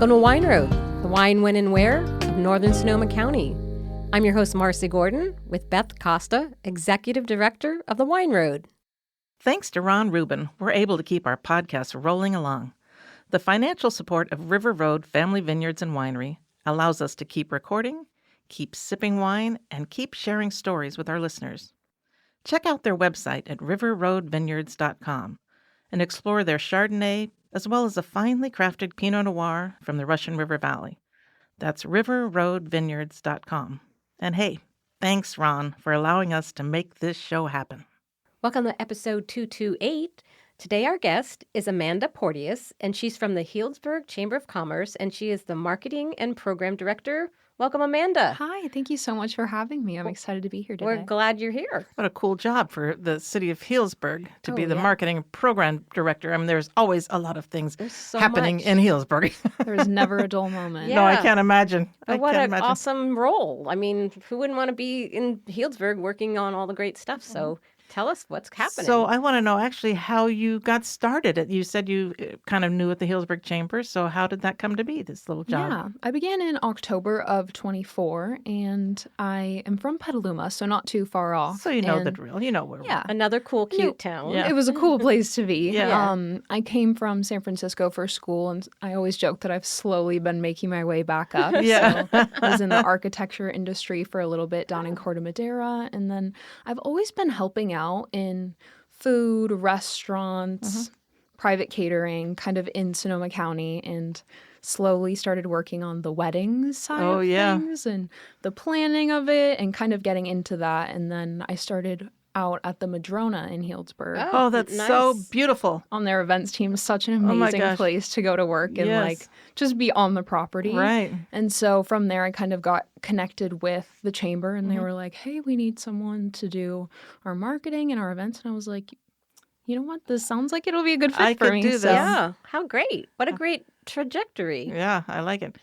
Welcome to Wine Road, the wine, when, and where of Northern Sonoma County. I'm your host, Marcy Gordon, with Beth Costa, Executive Director of the Wine Road. Thanks to Ron Rubin, we're able to keep our podcast rolling along. The financial support of River Road Family Vineyards and Winery allows us to keep recording, keep sipping wine, and keep sharing stories with our listeners. Check out their website at riverroadvineyards.com and explore their Chardonnay, as well as a finely crafted Pinot Noir from the Russian River Valley. That's riverroadvineyards.com. And hey, thanks, Ron, for allowing us to make this show happen. Welcome to episode 228. Today our guest is Amanda Porteous, and she's from the Healdsburg Chamber of Commerce, and she is the Marketing and Program Director. Welcome, Amanda. Hi, thank you so much for having me. I'm excited to be here today. We're glad you're here. What a cool job for the city of Healdsburg to be the Marketing and Program Director. I mean, there's always a lot of things happening in Healdsburg. There's never a dull moment. No, I can't imagine. What an awesome role. I mean, who wouldn't want to be in Healdsburg working on all the great stuff? So tell us what's happening. So I want to know actually how you got started. You said you kind of knew at the Healdsburg Chamber. So how did that come to be, this little job? Yeah, I began in October of 24, and I am from Petaluma, so not too far off. So you know the drill. You know where we're at. Another cool, cute town. Yeah. It was a cool place to be. I came from San Francisco for school, and I always joke that I've slowly been making my way back up. So I was in the architecture industry for a little bit down in Corte Madera, and then I've always been helping out in food, restaurants, private catering, kind of in Sonoma County, and slowly started working on the weddings side of things and the planning of it and kind of getting into that. And then I started out at the Madrona in Healdsburg. Oh, that's nice. So beautiful. On their events team, such an amazing place to go to work and like just be on the property. Right. And so from there, I kind of got connected with the chamber, and they were like, hey, we need someone to do our marketing and our events. And I was like, you know what? This sounds like it'll be a good fit for me. I could do this. Yeah. How great. What a great trajectory. Yeah, I like it.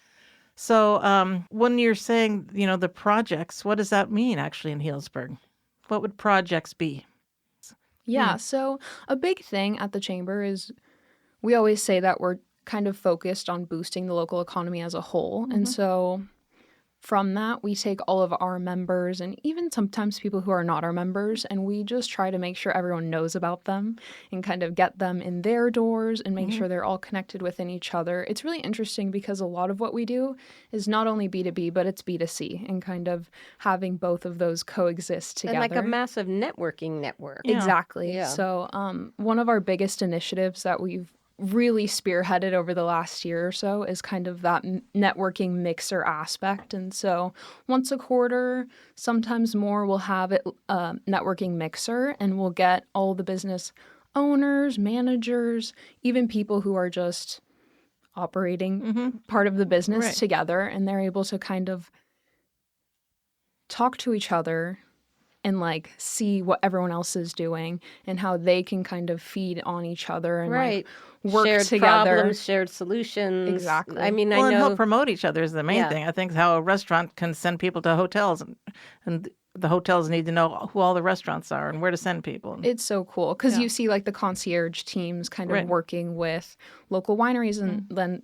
So when you're saying, the projects, what does that mean actually in Healdsburg? What would projects be? Yeah, so a big thing at the chamber is we always say that we're kind of focused on boosting the local economy as a whole. And so from that, we take all of our members and even sometimes people who are not our members, and we just try to make sure everyone knows about them and kind of get them in their doors and make sure they're all connected within each other. It's really interesting because a lot of what we do is not only B2B, but it's B2C, and kind of having both of those coexist together. And like a massive networking network. Yeah. Exactly. Yeah. So one of our biggest initiatives that we've really spearheaded over the last year or so is kind of that networking mixer aspect. And so once a quarter, sometimes more, we'll have it networking mixer, and we'll get all the business owners, managers, even people who are just operating part of the business together, and they're able to kind of talk to each other and like see what everyone else is doing and how they can kind of feed on each other and like work shared together. Problems, shared solutions. Exactly. I mean, and I know help promote each other is the main thing. I think how a restaurant can send people to hotels, and the hotels need to know who all the restaurants are and where to send people. It's so cool because you see like the concierge teams kind of working with local wineries, and then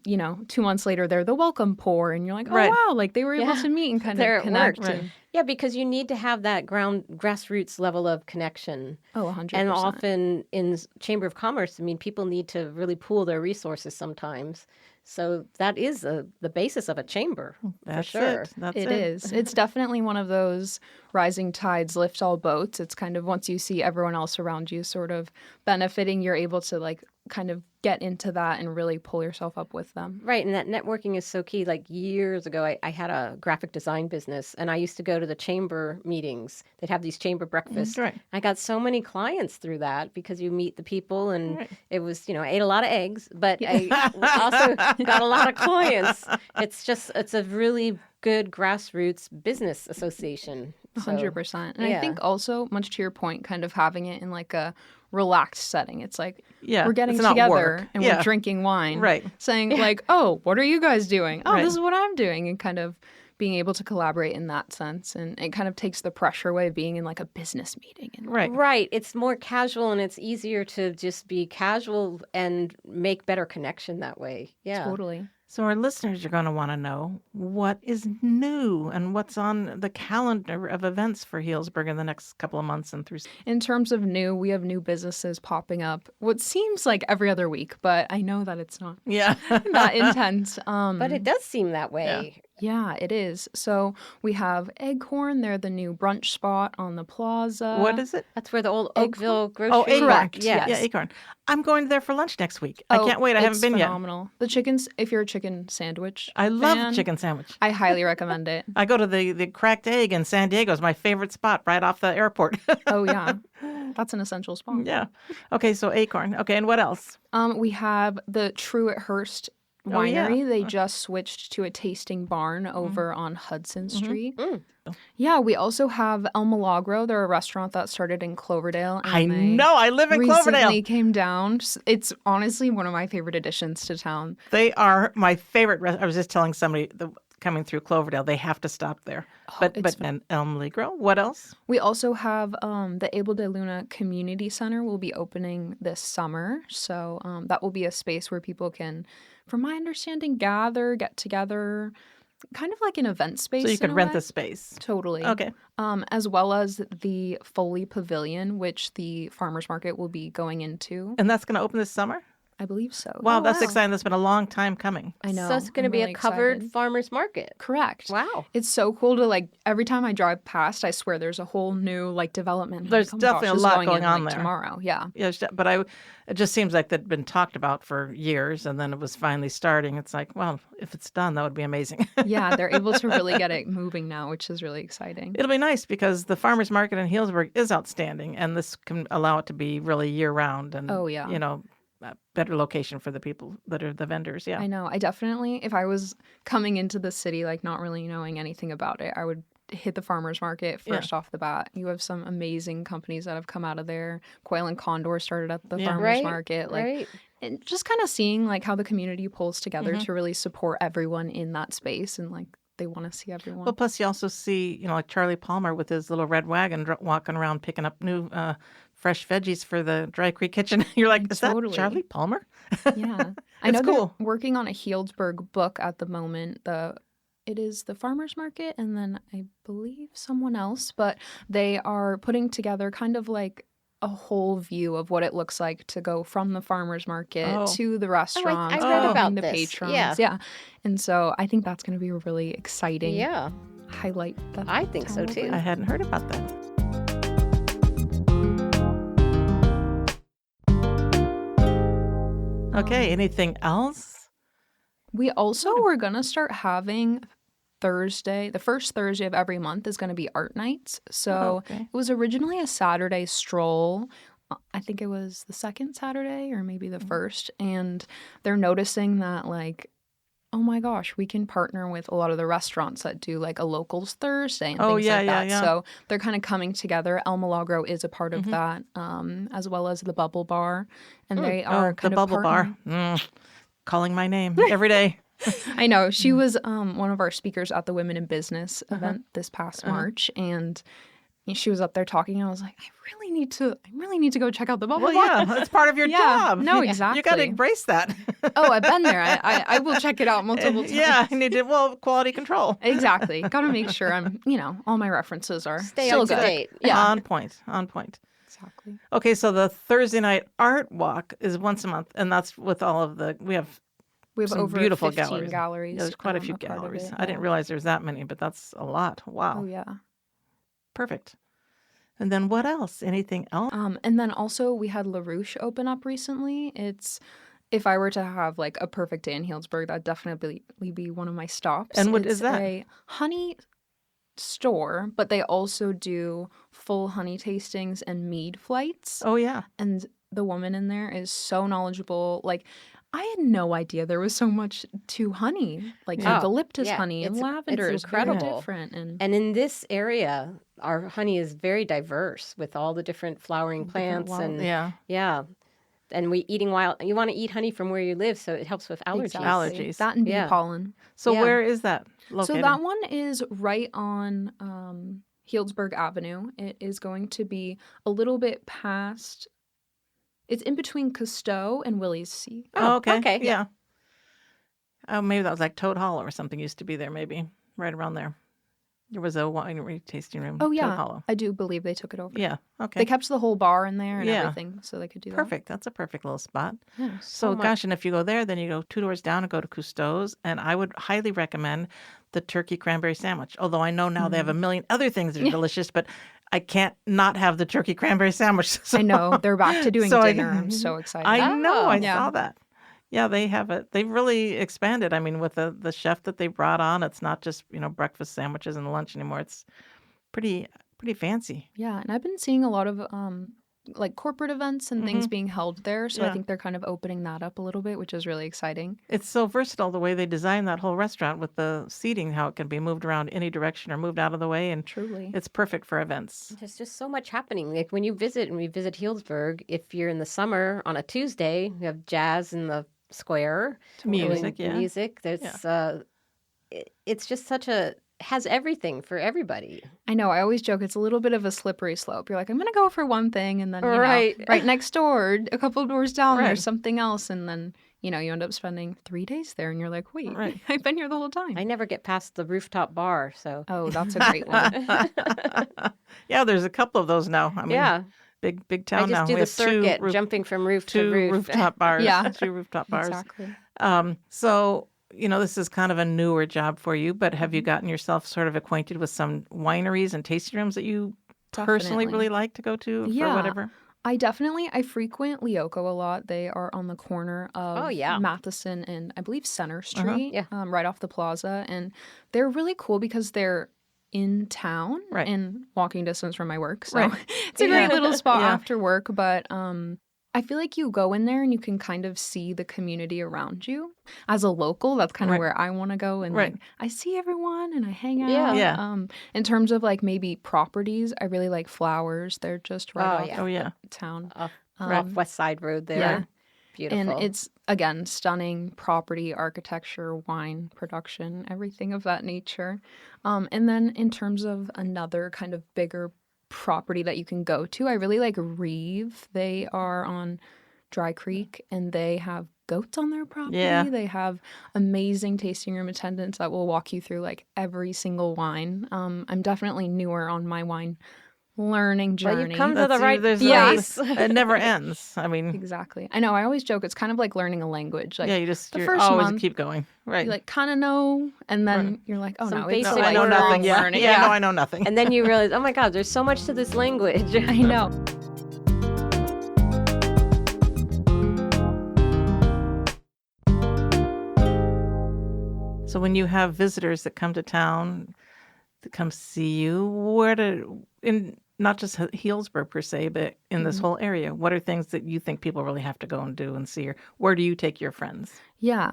2 months later they're the welcome pour, and you're like, oh wow, like they were able to meet and kind of connect. Yeah, because you need to have that grassroots level of connection. Oh, 100%. And often in Chamber of Commerce, I mean, people need to really pool their resources sometimes. So that is the basis of a chamber, for sure. It is. It's definitely one of those rising tides lift all boats. It's kind of once you see everyone else around you sort of benefiting, you're able to like kind of get into that and really pull yourself up with them. Right. And that networking is so key. Like years ago, I had a graphic design business, and I used to go to the chamber meetings. They'd have these chamber breakfasts. Right. I got so many clients through that because you meet the people, and it was, I ate a lot of eggs, but I also got a lot of clients. It's a really good grassroots business association. 100%. And I think also, much to your point, kind of having it in like a relaxed setting. It's like we're getting together and we're drinking wine. Saying like, oh, what are you guys doing? Oh, this is what I'm doing. And kind of being able to collaborate in that sense. And it kind of takes the pressure away of being in like a business meeting. And Right. It's more casual, and it's easier to just be casual and make better connection that way. Yeah. Totally. So our listeners are going to want to know what is new and what's on the calendar of events for Healdsburg in the next couple of months and through. In terms of new, we have new businesses popping up. What seems like every other week, but I know that it's not that intense. But it does seem that way. Yeah, it is. So we have Acorn. They're the new brunch spot on the plaza. What is it? That's where the old Oakville grocery. Oh, Acorn. Correct. Yes. Yeah, Acorn. I'm going there for lunch next week. I can't wait. I haven't been phenomenal. The chickens, if you're a chicken sandwich I love chicken sandwich. I highly recommend it. I go to the Cracked Egg in San Diego. It's my favorite spot right off the airport. Oh, yeah. That's an essential spot. Yeah. Okay, so Acorn. Okay, and what else? We have the Truett Hearst Winery. They just switched to a tasting barn over on Hudson Street. Yeah, we also have El Milagro. They're a restaurant that started in Cloverdale. I know. I live in Cloverdale. Recently came down. It's honestly one of my favorite additions to town. They are my favorite. I was just telling somebody coming through Cloverdale, they have to stop there. But and El Milagro. What else? We also have the Abel de Luna Community Center will be opening this summer. So that will be a space where people can, from my understanding, get together, kind of like an event space. So you could rent the space. Totally. Okay. As well as the Foley Pavilion, which the farmers market will be going into. And that's going to open this summer? I believe so. Wow, that's exciting. That's been a long time coming. I know. So it's going to be a covered farmers market. Correct. Wow. It's so cool to every time I drive past, I swear there's a whole new development. There's definitely a lot going on there. Tomorrow, yeah. Yeah, but it just seems like that'd been talked about for years, and then it was finally starting. It's like, well, if it's done, that would be amazing. Yeah, they're able to really get it moving now, which is really exciting. It'll be nice because the farmers market in Healdsburg is outstanding, and this can allow it to be really year-round and, a better location for the people that are the vendors. Yeah, I know. I definitely, if I was coming into the city, not really knowing anything about it, I would hit the farmers market first off the bat. You have some amazing companies that have come out of there. Quail and Condor started at the farmers market. And just kind of seeing how the community pulls together to really support everyone in that space and they want to see everyone. Well, plus you also see, like Charlie Palmer with his little red wagon walking around picking up new fresh veggies for the Dry Creek Kitchen. You're like, is that Charlie Palmer? Yeah. I know they're working on a Healdsburg book at the moment. It is the farmers market and then I believe someone else, but they are putting together kind of a whole view of what it looks like to go from the farmers market to the restaurant. I read about the this. patrons. Yeah. And so I think that's going to be a really exciting highlight. I think so too. I hadn't heard about that. Okay, anything else? We also were going to start having the first Thursday of every month is going to be art nights. So it was originally a Saturday stroll. I think it was the second Saturday or maybe the first. And they're noticing that oh my gosh, we can partner with a lot of the restaurants that do a locals Thursday and things like that. Yeah. So they're kind of coming together. El Milagro is a part of that, as well as the Bubble Bar. And they are kind the of Bubble Bar. Calling my name every day. I know. She was one of our speakers at the Women in Business event this past March, and she was up there talking, and I was like, I really need to go check out the Bubble Bar. Yeah, that's part of your job. No, exactly. You got to embrace that. Oh, I've been there. I will check it out multiple times. Yeah, I need to, quality control. Exactly. Got to make sure I'm, all my references are still good. Up to date. Yeah. On point. Exactly. Okay, so the Thursday night art walk is once a month, and that's with all of we have some over beautiful 15 galleries. Yeah, there's quite a few galleries. I didn't realize there's that many, but that's a lot. Wow. Oh, yeah. Perfect. And then what else? Anything else? And then also we had Rouche open up recently. If I were to have a perfect day in Healdsburg, that'd definitely be one of my stops. And what is that? A honey store, but they also do full honey tastings and mead flights. Oh, yeah. And the woman in there is so knowledgeable. I had no idea there was so much to honey, eucalyptus honey and lavender. It's incredible. Is very different. And in this area, our honey is very diverse with all the different flowering plants and we eating wild. You want to eat honey from where you live, so it helps with allergies. Exactly. Allergies. That and bee pollen. So where is that located? So that one is right on Healdsburg Avenue. It is going to be a little bit past. It's in between Cousteau and Willie's C. Oh, okay. Yeah. Oh, maybe that was like Toad Hollow or something used to be there, maybe right around there. There was a winery tasting room. Oh, yeah. Toad Hollow. I do believe they took it over. Yeah. Okay. They kept the whole bar in there and everything, so they could do that. Perfect. That's a perfect little spot. Yeah, so gosh, and if you go there, then you go 2 doors down and go to Cousteau's. And I would highly recommend the turkey cranberry sandwich. Although I know now they have a million other things that are delicious, but I can't not have the turkey cranberry sandwich. So. I know. They're back to doing dinner. I'm so excited. I know. I saw that. Yeah, they have it. They've really expanded. I mean, with the chef that they brought on, it's not just, breakfast sandwiches and lunch anymore. It's pretty fancy. Yeah, and I've been seeing a lot of like corporate events and things being held there. So I think they're kind of opening that up a little bit, which is really exciting. It's so versatile the way they designed that whole restaurant with the seating, how it can be moved around any direction or moved out of the way. And truly, it's perfect for events. There's just so much happening. Like when you visit, and we visit Healdsburg, if you're in the summer on a Tuesday, you have jazz in the square. Music, Music. There's it's just has everything for everybody. I know. I always joke it's a little bit of a slippery slope. You're like, I'm going to go for one thing, and then right next door, a couple of doors down, there's something else, and then you end up spending 3 days there, and you're like, wait, I've been here the whole time. I never get past the rooftop bar, so that's a great one. Yeah, there's a couple of those now. I mean, big town now. I just do the circuit, jumping from roof to roof. Rooftop bars. Yeah, 2 rooftop bars. Exactly. So. This is kind of a newer job for you, but have you gotten yourself sort of acquainted with some wineries and tasting rooms that you personally really like to go to for whatever? I frequent Lyoko a lot. They are on the corner of Matheson and I believe Center Street, right off the plaza. And they're really cool because they're in town and walking distance from my work. So it's a great little spot after work. But I feel like you go in there and you can kind of see the community around you. As a local, that's kind of where I want to go. And like, I see everyone and I hang out. Yeah. In terms of like maybe properties, I really like Flowers. They're just right off town. Off West Side Road there. Yeah. Beautiful. And it's, again, stunning property, architecture, wine production, everything of that nature. And then in terms of another kind of bigger property that you can go to, I really like Reeve. They are on Dry Creek and they have goats on their property. They have amazing tasting room attendants that will walk you through like every single wine. I'm definitely newer on my wine learning journey. Well, you've come to the right place. It never ends. I mean, exactly. I know. I always joke it's kind of like learning a language. Like, you're always keep going. Right. You like kind of know, and then you're like, oh, no, it's I know nothing. learning. No, I know nothing. And then you realize, oh my God, there's so much to this language. I know. So when you have visitors that come to town to come see you, not just Healdsburg per se, but in this whole area, what are things that you think people really have to go and do and see? Or where do you take your friends? Yeah.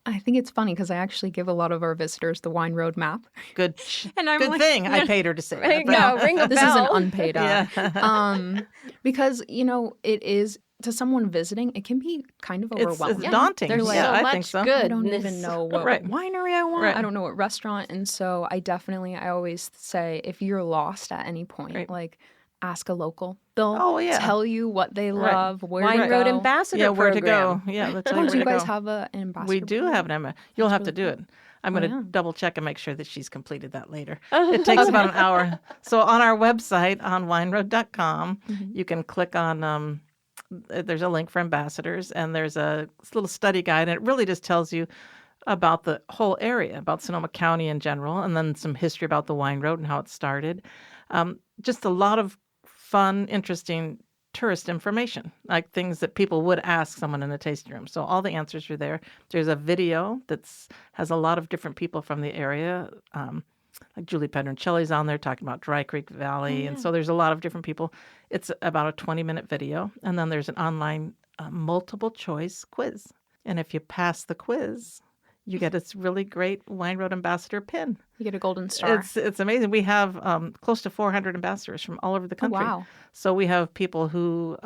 I think it's funny because I actually give a lot of our visitors the Wine Road map. Good thing I paid her to say that. No, ring a bell. This is an unpaid ad. Because, it is, to someone visiting, it can be kind of overwhelming. It's daunting. They're like, I think so. I don't even know what winery I want. Right. I don't know what restaurant. And so I always say, if you're lost at any point, like ask a local. They'll tell you what they love, where to go. Wine Road Ambassador where to program. go. Yeah, that's do you guys have an ambassador? We do have an ambassador. You'll have to do it. I'm going to double check and make sure that she's completed that later. It takes about an hour. So on our website, on wineroad.com, you can click on, there's a link for ambassadors, and there's a little study guide, and it really just tells you about the whole area, about Sonoma County in general, and then some history about the Wine Road and how it started. Just a lot of fun, interesting tourist information, like things that people would ask someone in a tasting room. So all the answers are there. There's a video that has a lot of different people from the area, like Julie Pedroncelli's on there talking about Dry Creek Valley. And so there's a lot of different people. It's about a 20-minute video. And then there's an online multiple choice quiz. And if you pass the quiz, you get this really great Wine Road Ambassador pin. You get a golden star. It's amazing. We have close to 400 ambassadors from all over the country. Oh, wow. So we have people who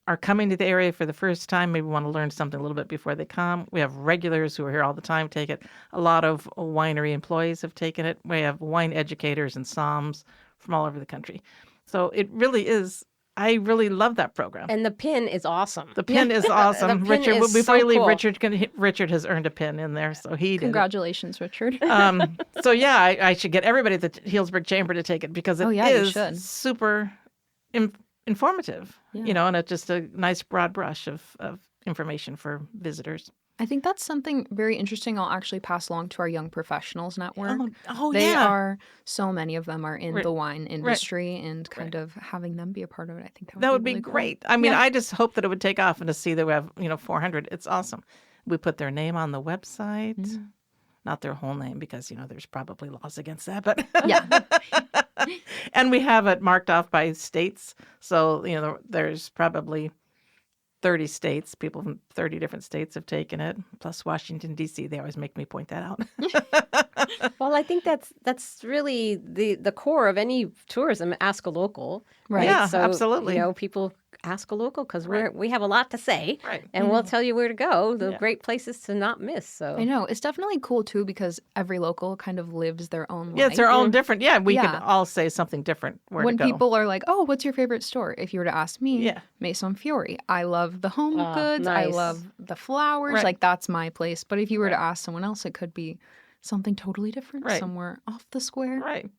are coming to the area for the first time, maybe want to learn something a little bit before they come. We have regulars who are here all the time take it. A lot of winery employees have taken it. We have wine educators and somms from all over the country. So it really is I really love that program. And the pin is awesome. The pin is awesome. The pin Richard, is before you leave, cool. Richard has earned a pin in there, so he did. Congratulations, Richard. So yeah, I should get everybody at the Healdsburg Chamber to take it because it is super informative, and it's just a nice broad brush of information for visitors. I think that's something very interesting I'll actually pass along to our young professionals network. They are, so many of them are in the wine industry and kind of having them be a part of it. I think that would be really great. Cool. I mean, I just hope that it would take off and to see that we have, 400. It's awesome. We put their name on the website, not their whole name because, there's probably laws against that, but yeah. And we have it marked off by states. So, there's probably 30 states, people from 30 different states have taken it, plus Washington, D.C. They always make me point that out. Well, I think that's really the core of any tourism, ask a local. Right. Yeah, so, absolutely. People ask a local because we have a lot to say, right. And we'll tell you where to go, the great places to not miss. So I know. It's definitely cool, too, because every local kind of lives their own life. Yeah, it's their own different. Yeah, we could all say something different where when to go. People are like, oh, what's your favorite store? If you were to ask me, Maison Fiori. I love the home goods. Nice. I love the flowers. Right. Like, that's my place. But if you were to ask someone else, it could be something totally different, somewhere off the square. Right.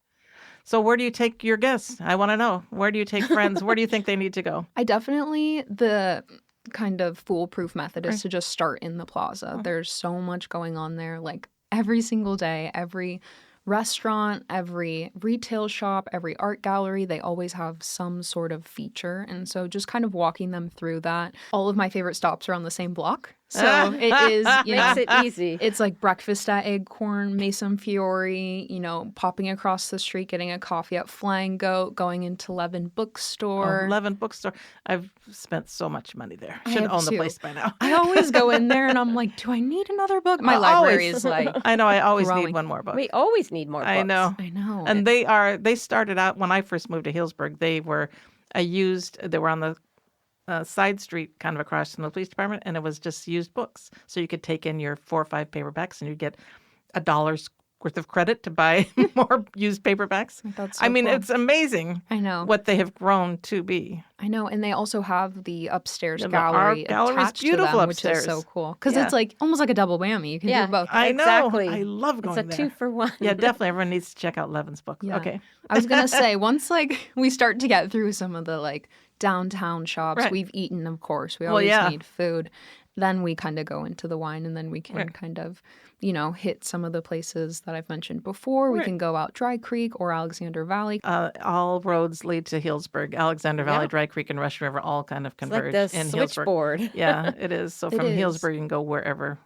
So where do you take your guests? I want to know. Where do you take friends? Where do you think they need to go? The kind of foolproof method is to just start in the plaza. There's so much going on there, like every single day, every restaurant, every retail shop, every art gallery, they always have some sort of feature. And so just kind of walking them through that. All of my favorite stops are on the same block. So it is, makes it easy. It's like breakfast at Acorn, Maison Fiori, popping across the street, getting a coffee at Flying Goat, going into Levin Bookstore. Levin Bookstore. I've spent so much money there. Should own the place by now. I always go in there and I'm like, do I need another book? My library is like I know, I always growing. need one more book. We always need more books. I know. And they started out, when I first moved to Healdsburg, they were on the side street kind of across from the police department, and it was just used books. So you could take in your 4 or 5 paperbacks and you'd get $1 worth of credit to buy more used paperbacks. That's so cool. It's amazing. I know what they have grown to be. I know, and they also have the upstairs gallery attached beautiful to them, upstairs. Which is so cool because it's like almost like a double whammy. You can do both. I know. Exactly. I love going there. It's a 2-for-1. Yeah, definitely. Everyone needs to check out Levin's books. Yeah. Okay. I was gonna say once we start to get through some of the downtown shops, we've eaten, of course. We always need food. Then we kind of go into the wine, and then we can kind of, hit some of the places that I've mentioned before. We can go out Dry Creek or Alexander Valley. All roads lead to Healdsburg. Alexander Valley, Dry Creek, and Rush River all kind of converge it's like in the Healdsburg. switchboard. Yeah, it is. So from Healdsburg, you can go whichever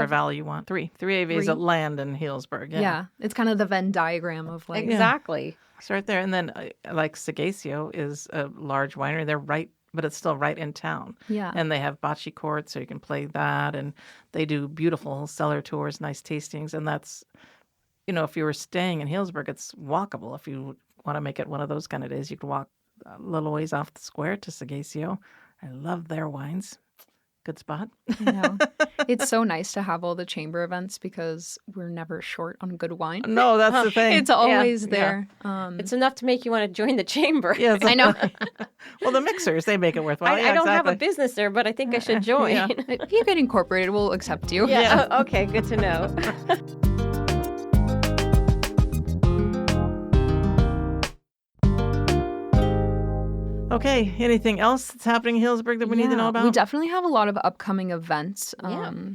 valley you want. Three AVs at land in Healdsburg. Yeah, it's kind of the Venn diagram of exactly. Start there, and then Sagacio is a large winery. They're but it's still right in town. Yeah. And they have bocce courts, so you can play that. And they do beautiful cellar tours, nice tastings. And that's, if you were staying in Healdsburg, it's walkable. If you want to make it one of those kind of days, you can walk a little ways off the square to Sagacio. I love their wines. Good spot. I know. It's so nice to have all the chamber events because we're never short on good wine. No, that's the thing. It's always there. Yeah. It's enough to make you want to join the chamber. Yes, I know. Well, the mixers, they make it worthwhile. I don't have a business there, but I think I should join. Yeah. If you get incorporated, we'll accept you. Yeah. Oh, okay, good to know. Okay, anything else that's happening in Healdsburg that we need to know about? We definitely have a lot of upcoming events.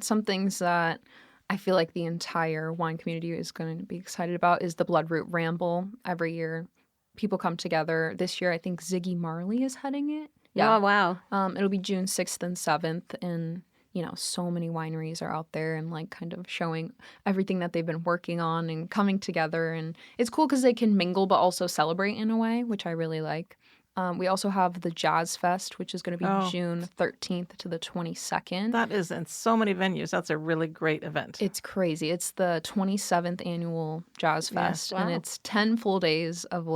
Some things that I feel like the entire wine community is going to be excited about is the Bloodroot Ramble. Every year, people come together. This year, I think Ziggy Marley is heading it. Yeah. Oh, wow. It'll be June 6th and 7th, and so many wineries are out there and kind of showing everything that they've been working on and coming together. And it's cool because they can mingle but also celebrate in a way, which I really like. We also have the Jazz Fest, which is going to be June 13th to the 22nd. That is in so many venues. That's a really great event. It's crazy. It's the 27th annual Jazz Fest, Wow. and it's 10 full days of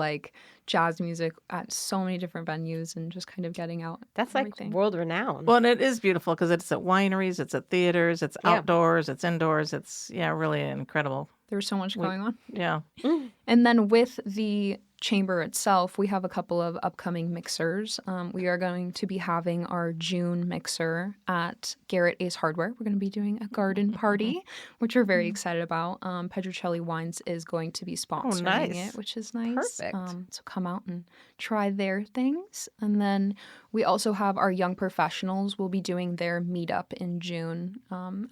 jazz music at so many different venues and just kind of getting out. That's world renowned. Well, and it is beautiful because it's at wineries, it's at theaters, it's outdoors, it's indoors. It's really incredible. There's so much going on. Yeah. And then with the chamber itself, we have a couple of upcoming mixers. We are going to be having our June mixer at Garrett Ace Hardware. We're going to be doing a garden party, which we're very excited about. Pedrocelli Wines is going to be sponsoring it, which is nice. Perfect. So come out and try their things. And then we also have our young professionals will be doing their meetup in June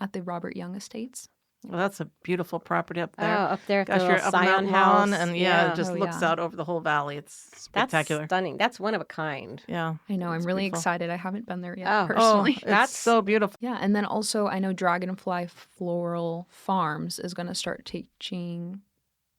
at the Robert Young Estates. Well, that's a beautiful property up there. Oh, up there at Gosh, the you're little up on Scion that House. lawn, and it just looks out over the whole valley. It's spectacular. That's stunning. That's one of a kind. Yeah. I know. I'm really excited. I haven't been there yet, Oh, personally. That's so beautiful. Yeah, and then also I know Dragonfly Floral Farms is going to start teaching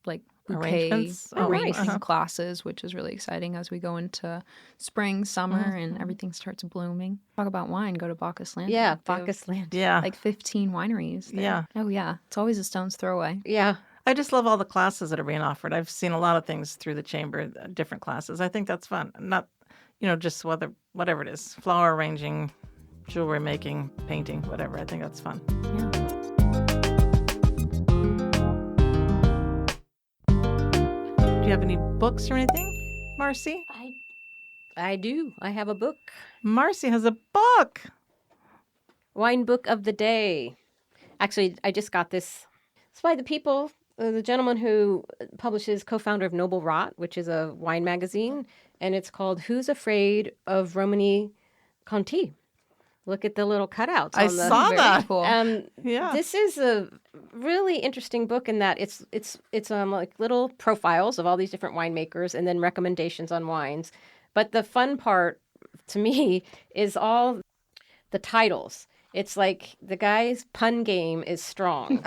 like bouquet arranging classes, which is really exciting as we go into spring, summer, and everything starts blooming. Talk about wine, go to Bacchus Land. Yeah, Bacchus Land. Yeah. Like 15 wineries there. Yeah. Oh, yeah. It's always a stone's throw away. Yeah. I just love all the classes that are being offered. I've seen a lot of things through the chamber, different classes. I think that's fun. Not, just whatever it is, flower arranging, jewelry making, painting, whatever. I think that's fun. Yeah. Do you have any books or anything, Marcy? I do. I have a book. Marcy has a book. Wine Book of the Day. Actually, I just got this. It's by the gentleman who publishes, co-founder of Noble Rot, which is a wine magazine, and it's called Who's Afraid of Romani Conti? Look at the little cutouts. I saw that. Cool. Yeah. This is a really interesting book in that it's like little profiles of all these different winemakers and then recommendations on wines. But the fun part to me is all the titles. It's like the guy's pun game is strong.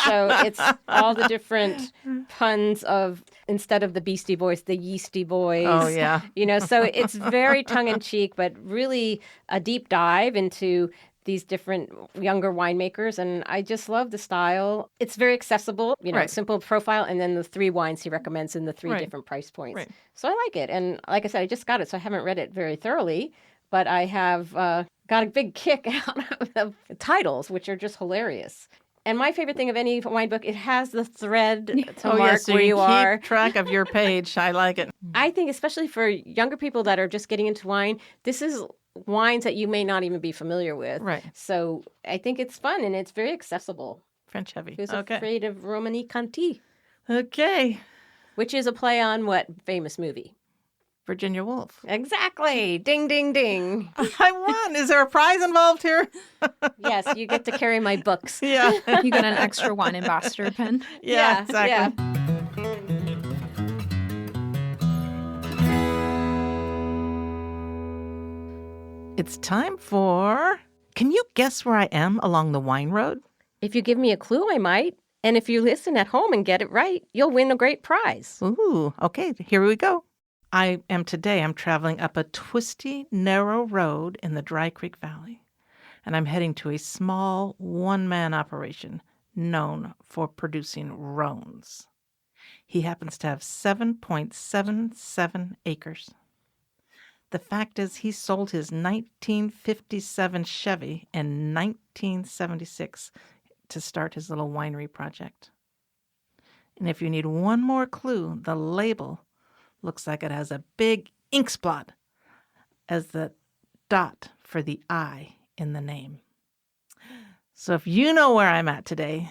So it's all the different puns of, instead of the Beastie Boys, the Yeasty Boys. Oh, yeah. So it's very tongue-in-cheek, but really a deep dive into these different younger winemakers. And I just love the style. It's very accessible, simple profile, and then the 3 wines he recommends in the 3 different price points. Right. So I like it. And like I said, I just got it, so I haven't read it very thoroughly, but I have got a big kick out of the titles, which are just hilarious. And my favorite thing of any wine book, it has the thread to mark so where you are. Keep track of your page. I like it. I think especially for younger people that are just getting into wine, this is wines that you may not even be familiar with. Right. So I think it's fun and it's very accessible. French heavy. Who's Afraid of Romani Conti? Okay. Which is a play on what famous movie? Virginia Woolf. Exactly. Ding, ding, ding. I won. Is there a prize involved here? Yes, you get to carry my books. Yeah. You get an extra wine ambassador pin. Yeah, exactly. Yeah. It's time for... Can you guess where I am along the wine road? If you give me a clue, I might. And if you listen at home and get it right, you'll win a great prize. Ooh, okay. Here we go. I'm traveling up a twisty, narrow road in the Dry Creek Valley, and I'm heading to a small one-man operation known for producing Rhones. He happens to have 7.77 acres. The fact is he sold his 1957 Chevy in 1976 to start his little winery project. And if you need one more clue, the label looks like it has a big ink splot as the dot for the I in the name. So if you know where I'm at today,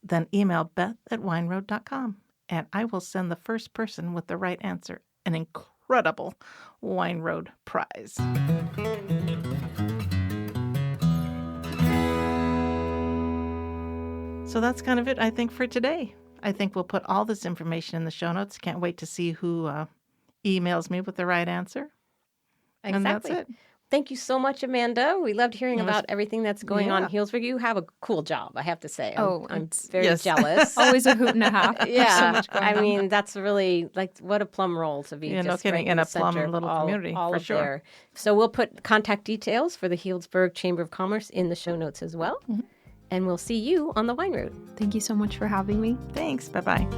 then email beth@wineroad.com and I will send the first person with the right answer an incredible Wine Road prize. So that's kind of it, I think, for today. I think we'll put all this information in the show notes. Can't wait to see who emails me with the right answer. Exactly. And that's it. Thank you so much, Amanda. We loved hearing about everything that's going on in Healdsburg. You have a cool job, I have to say. I'm very jealous. Always a hoot and a half. Yeah. So much going on. I mean, that's really, like, what a plum roll to be. No kidding. In a plum little community, for sure. There. So we'll put contact details for the Healdsburg Chamber of Commerce in the show notes as well. Mm-hmm. And we'll see you on the Wine Road. Thank you so much for having me. Thanks. Bye-bye.